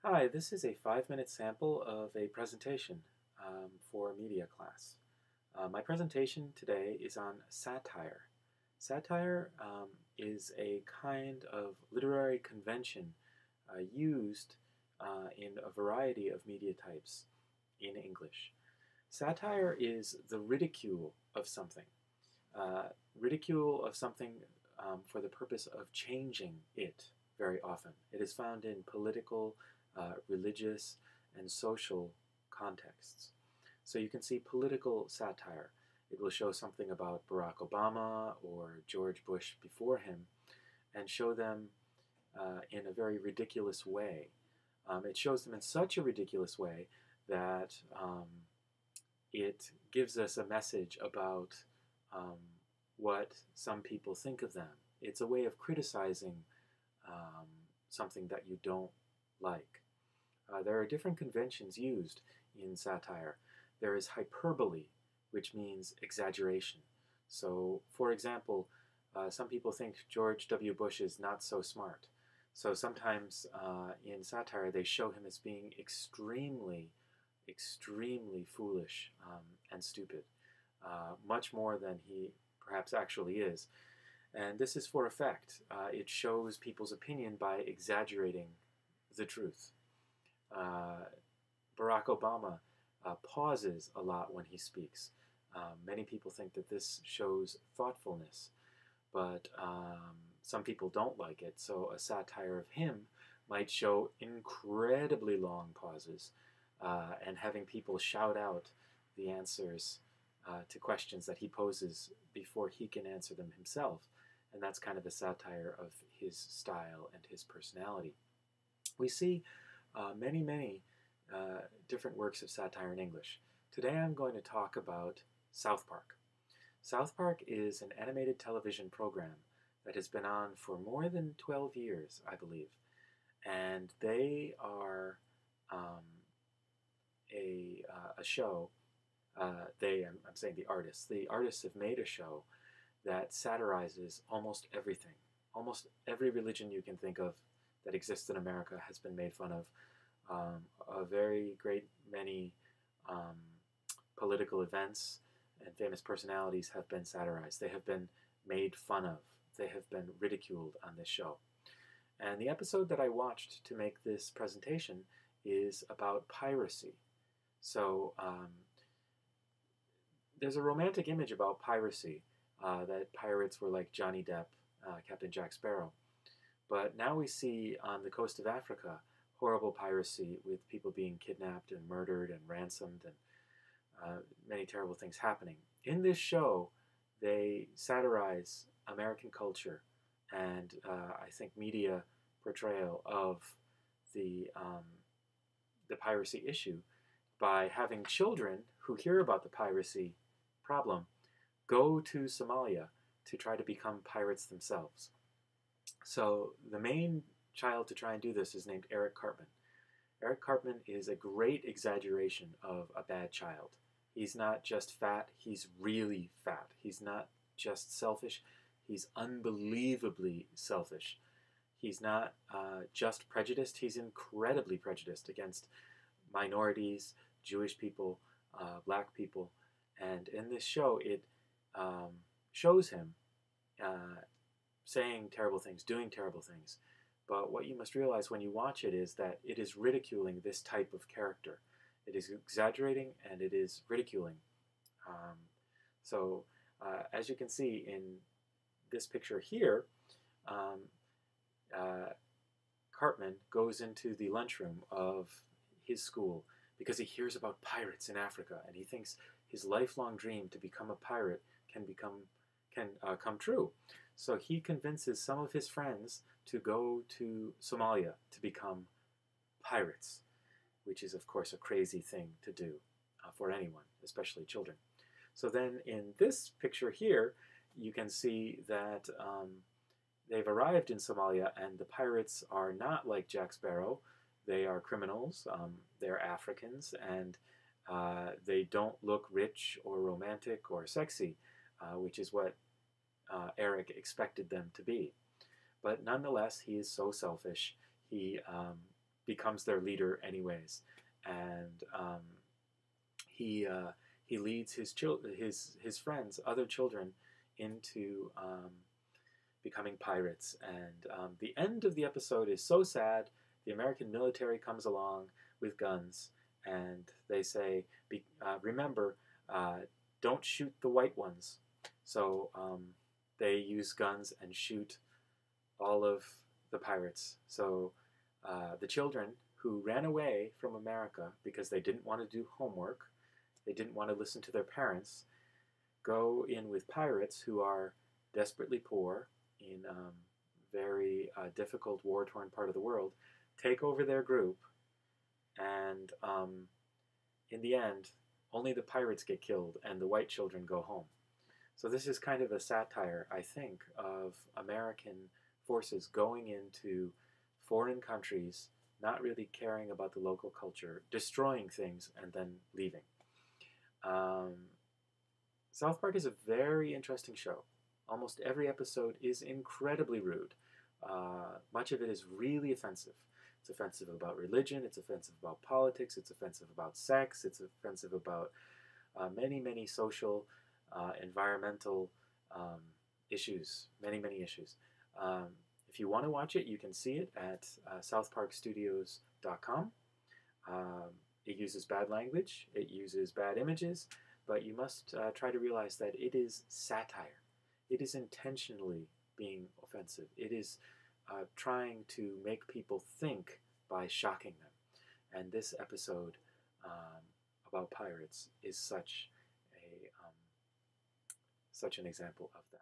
Hi, this is a 5-minute sample of a presentation for a media class. My presentation today is on satire. Satire is a kind of literary convention used in a variety of media types in English. Satire is the ridicule of something, uh, ridicule of something for the purpose of changing it very often. It is found in political, religious, and social contexts. So you can see political satire. It will show something about Barack Obama or George Bush before him and show them in a very ridiculous way. It shows them in such a ridiculous way that it gives us a message about um, what some people think of them. It's a way of criticizing um, something that you don't like. There are different conventions used in satire. There is hyperbole, which means exaggeration. So, for example, some people think George W. Bush is not so smart. So sometimes in satire they show him as being extremely foolish and stupid, much more than he perhaps actually is. And this is for effect. It shows people's opinion by exaggerating the truth. Uh, Barack Obama pauses a lot when he speaks. Many people think that this shows thoughtfulness, but some people don't like it. So a satire of him might show incredibly long pauses and having people shout out the answers to questions that he poses before he can answer them himself. And that's kind of a satire of his style and his personality. We see many different works of satire in English. Today I'm going to talk about South Park. South Park is an animated television program that has been on for more than 12 years, I believe. And they are um, a show. I'm saying the artists. The artists have made a show that satirizes almost everything. Almost every religion you can think of that exists in America has been made fun of. A very great many um, political events and famous personalities have been satirized. They have been made fun of. They have been ridiculed on this show. And the episode that I watched to make this presentation is about piracy. So there's a romantic image about piracy, that pirates were like Johnny Depp, Captain Jack Sparrow. But now we see on the coast of Africa horrible piracy with people being kidnapped and murdered and ransomed and many terrible things happening. In this show, they satirize American culture and I think media portrayal of the the piracy issue by having children who hear about the piracy problem go to Somalia to try to become pirates themselves. So the main child to try and do this is named Eric Cartman. Eric Cartman is a great exaggeration of a bad child. He's not just fat, he's really fat. He's not just selfish, he's unbelievably selfish. He's not just prejudiced, he's incredibly prejudiced against minorities, Jewish people, black people. And in this show, it shows him uh, saying terrible things, doing terrible things. But what you must realize when you watch it is that it is ridiculing this type of character. It is exaggerating and it is ridiculing. Um, so, as you can see in this picture here, um, uh, Cartman goes into the lunchroom of his school because he hears about pirates in Africa and he thinks his lifelong dream to become a pirate can come true. So he convinces some of his friends to go to Somalia to become pirates, which is, of course, a crazy thing to do for anyone, especially children. So then in this picture here, you can see that they've arrived in Somalia, and the pirates are not like Jack Sparrow. They are criminals, they're Africans, and they don't look rich or romantic or sexy, which is what Eric expected them to be. But nonetheless, he is so selfish. He becomes their leader anyways, and he leads his friends, other children, into becoming pirates. And the end of the episode is so sad. The American military comes along with guns, and they say, "Remember, don't shoot the white ones." So they use guns and shoot all of the pirates. So the children who ran away from America because they didn't want to do homework, they didn't want to listen to their parents, go in with pirates who are desperately poor in very difficult war-torn part of the world, take over their group, and in the end, only the pirates get killed and the white children go home. So this is kind of a satire, I think, of American forces going into foreign countries, not really caring about the local culture, destroying things, and then leaving. Um, South Park is a very interesting show. Almost every episode is incredibly rude. Much of it is really offensive. It's offensive about religion, it's offensive about politics, it's offensive about sex, it's offensive about many, many social, environmental issues, many, many issues. If you want to watch it, you can see it at southparkstudios.com. It uses bad language, it uses bad images, but you must try to realize that it is satire. It is intentionally being offensive. It is trying to make people think by shocking them. And this episode about pirates is such an example of that.